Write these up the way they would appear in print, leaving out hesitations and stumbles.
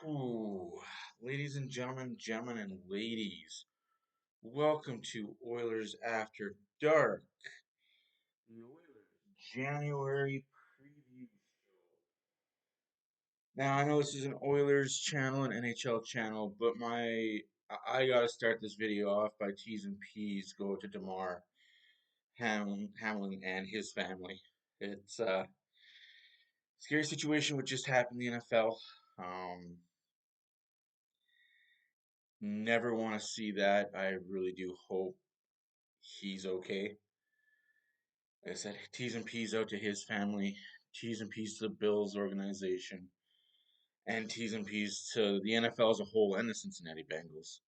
Ooh, ladies and gentlemen and ladies, welcome to Oilers After Dark, the Oilers January preview show. Now, I know this is an Oilers channel, an NHL channel, but I gotta start this video off by T's and P's go to DeMar Hamlin and his family. It's a scary situation what just happened in the NFL. Um, Never want to see that. I really do hope he's okay. Like I said, T's and P's out to his family, T's and P's to the Bills organization, and T's and P's to the NFL as a whole and the Cincinnati Bengals.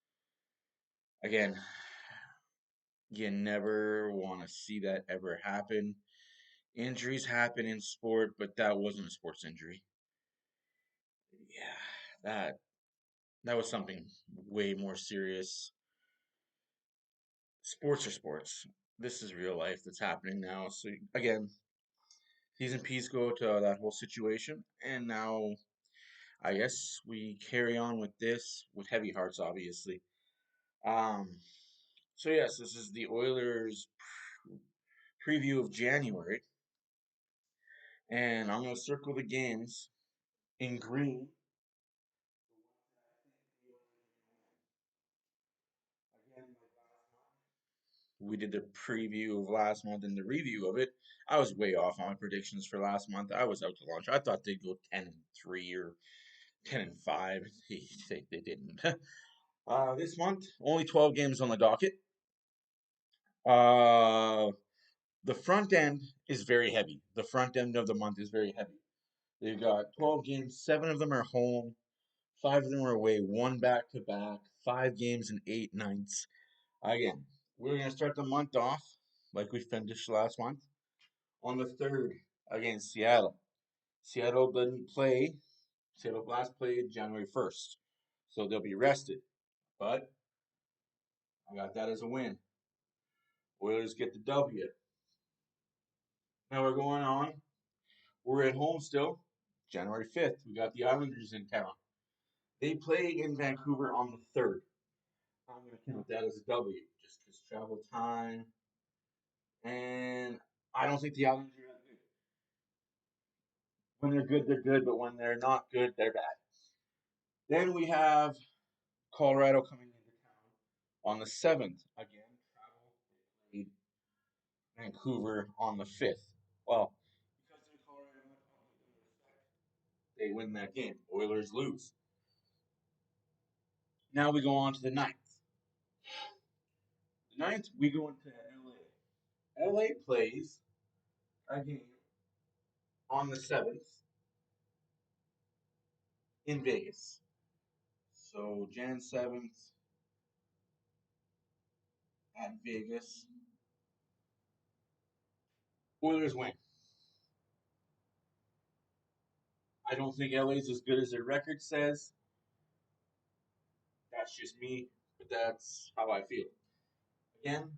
Again, you never want to see that ever happen. Injuries happen in sport, but that wasn't a sports injury. Yeah, that was something way more serious. Sports are sports. This is real life that's happening now. So again, T's and P's go to that whole situation, and now I guess we carry on with this with heavy hearts, obviously. Um, so yes, this is the Oilers preview of January, and I'm gonna circle the games in green. Again, we did the preview of last month and the review of it. I was way off on my predictions for last month. I was out to lunch. I thought they'd go 10-3 or 10-5. They didn't. This month, only 12 games on the docket. Uh, the front end is very heavy. The front end of the month is very heavy. They've got 12 games, seven of them are home, five of them are away, one back to back, 5 games in 8 nights. Again, we're going to start the month off like we finished last month on the 3rd against Seattle. Seattle didn't play. Seattle last played January 1st, so they'll be rested. But I got that as a win. Oilers get the W. Now we're going on. We're at home still. January 5th, we got the Islanders in town. They play in Vancouver on the 3rd. I'm going to count that as a W just because travel time. And I don't think the Islanders are that good. When they're good, they're good, but when they're not good, they're bad. Then we have Colorado coming into town on the 7th. Again, travel. They played Vancouver on the 5th. Well, because they're Colorado, they win that game. Oilers lose. Now we go on to the 9th. The 9th, we go into LA. LA plays a game on the 7th in Vegas. So Jan 7th at Vegas. Oilers win. I don't think LA's as good as their record says. That's just me, but that's how I feel. Again,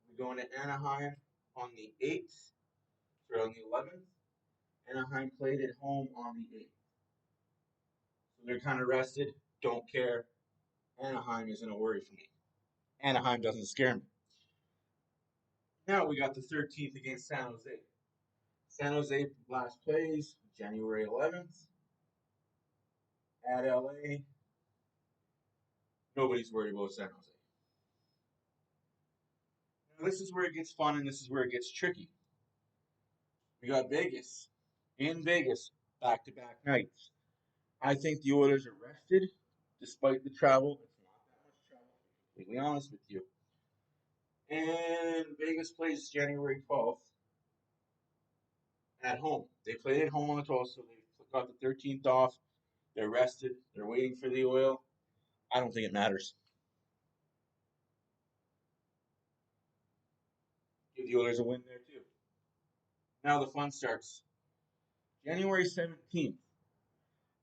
we go into Anaheim on the 8th, or on the 11th. Anaheim played at home on the 8th. So they're kind of rested. Don't care. Anaheim isn't a worry for me. Anaheim doesn't scare me. Now we got the 13th against San Jose. San Jose last plays January 11th at LA. Nobody's worried about San Jose. Now, this is where it gets fun and this is where it gets tricky. We got Vegas. In Vegas, back to back nights. I think the Oilers are rested despite the travel. It's not that much travel, to be completely honest with you. And Vegas plays January 12th at home. They played at home on the 12th, so they got the 13th off. They're rested. They're waiting for the oil. I don't think it matters. Give the Oilers a win there too. Now the fun starts. January 17th.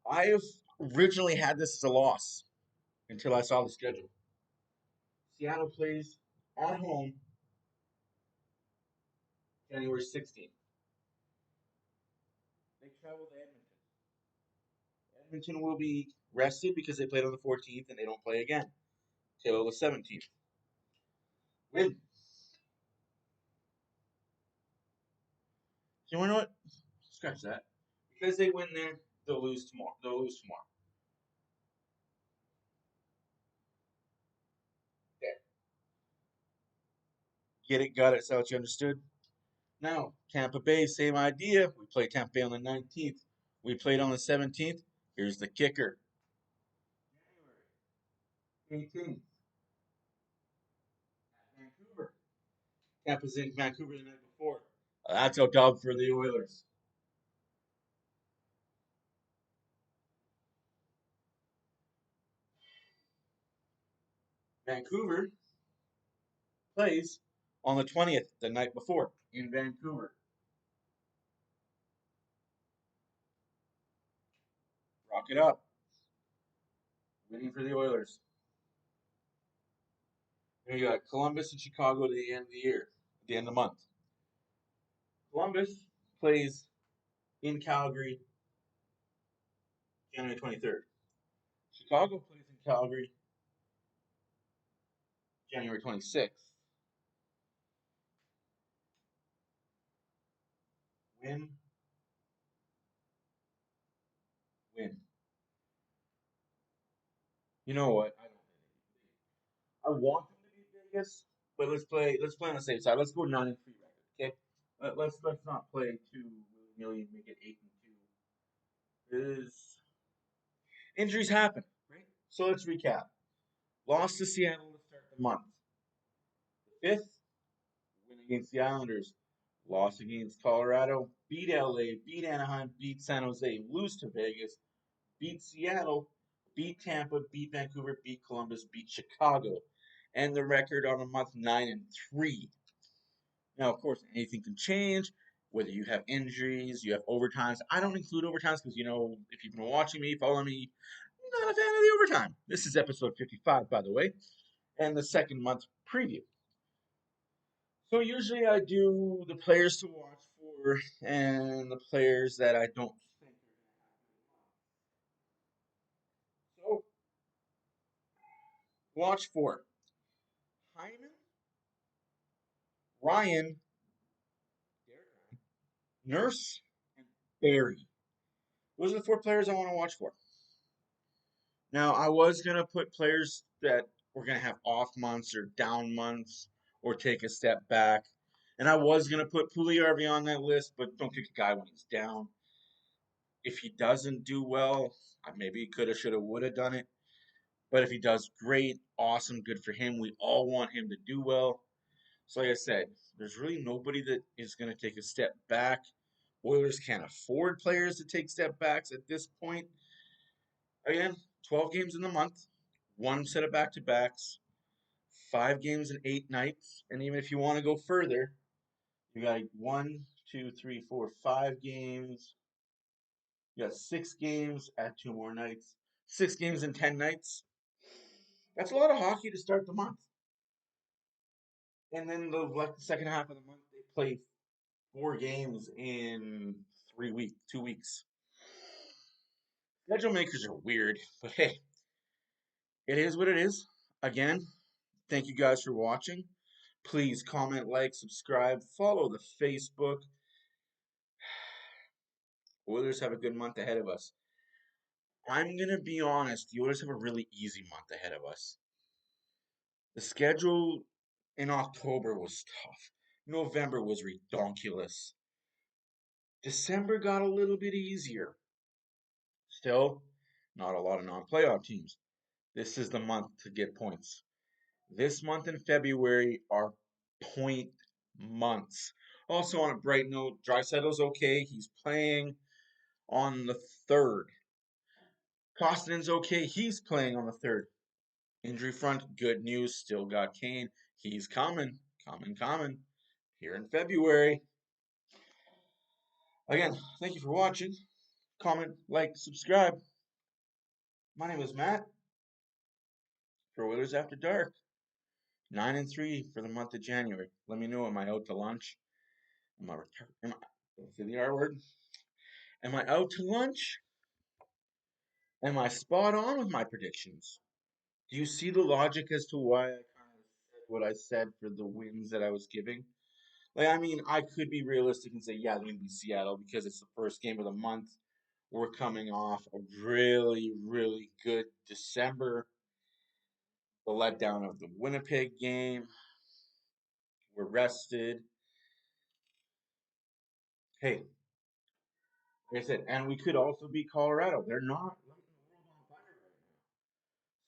I have originally had this as a loss until I saw the schedule. Seattle plays at home January 16th. They travel to Edmonton. Edmonton will be rested because they played on the 14th and they don't play again till the 17th. Win. So you know what? Scratch that. Because they win there, they'll lose tomorrow. They'll lose tomorrow. Okay. Get it, got it. So what you understood? Now, Tampa Bay, same idea. We played Tampa Bay on the 19th. We played on the 17th. Here's the kicker. January 18th, Vancouver. Tampa's in Vancouver the night before. That's a dub for the Oilers. Vancouver plays on the 20th, the night before, in Vancouver. Rock it up. Winning for the Oilers. Then you got Columbus and Chicago at the end of the year, at the end of the month. Columbus plays in Calgary January 23rd. Chicago plays in Calgary January 26th. Win, win. You know what? I want them to beat Vegas, but let's play on the safe side. Let's go 9-3 record, okay? Let's not play too willy nilly and make it 8-2. Is injuries happen, right? So let's recap. Lost to Seattle to start the month. Fifth, win against the Islanders. Lost against Colorado. Beat LA. Beat Anaheim. Beat San Jose. Lose to Vegas. Beat Seattle. Beat Tampa. Beat Vancouver. Beat Columbus. Beat Chicago. And the record on the month 9-3. Now, of course, anything can change. Whether you have injuries, you have overtimes. I don't include overtimes because, if you've been watching me, following me, I'm not a fan of the overtime. This is episode 55, by the way, and the second month preview. So usually I do the players to watch for and the players that I don't think are going to have good months. So watch for Hyman, Ryan, Nurse, and Barry. Those are the four players I want to watch for. Now, I was going to put players that were going to have off months or down months or take a step back. And I was going to put Pugliarvi on that list, but don't pick a guy when he's down. If he doesn't do well, maybe he coulda, shoulda, woulda done it. But if he does great, awesome, good for him. We all want him to do well. So, like I said, there's really nobody that is going to take a step back. Oilers can't afford players to take step backs at this point. Again, 12 games in the month, one set of back to backs, 5 games in 8 nights. And even if you want to go further, you got 5 games. You got 6 games, add 2 more nights. 6 games in 10 nights. That's a lot of hockey to start the month. And then the second half of the month, they play 4 games in 3 weeks, 2 weeks. Schedule makers are weird, but hey, it is what it is. Again, thank you guys for watching. Please comment, like, subscribe, follow the Facebook. Oilers have a good month ahead of us. I'm going to be honest, the Oilers have a really easy month ahead of us. The schedule in October was tough. November was redonkulous. December got a little bit easier. Still, not a lot of non-playoff teams. This is the month to get points. This month in February are point months. Also, on a bright note, Draisaitl's okay. He's playing on the 3rd. Kostanen's okay. He's playing on the 3rd. Injury front, good news. Still got Kane. He's coming. Coming. Here in February. Again, thank you for watching. Comment, like, subscribe. My name is Matt for Oilers After Dark. 9-3 for the month of January. Let me know, am I out to lunch? Say the R word? Am I out to lunch? Am I spot on with my predictions? Do you see the logic as to why I kind of said what I said for the wins that I was giving? Like, I mean, I could be realistic and say, yeah, they're going to be Seattle because it's the first game of the month. We're coming off a really, really good December. The letdown of the Winnipeg game. We're rested. Hey, like I said, and we could also beat Colorado. They're not lighting the world on fire right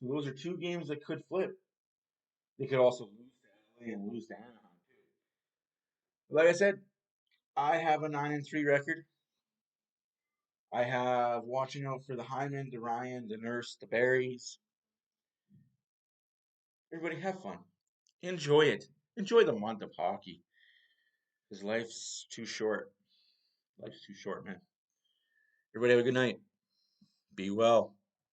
now. So those are two games that could flip. They could also lose to LA and lose to Anaheim too. Like I said, I have a 9-3 record. I have watching out for the Hyman, the Ryan, the Nurse, the Berries. Everybody have fun. Enjoy it. Enjoy the month of hockey. Because life's too short. Life's too short, man. Everybody have a good night. Be well.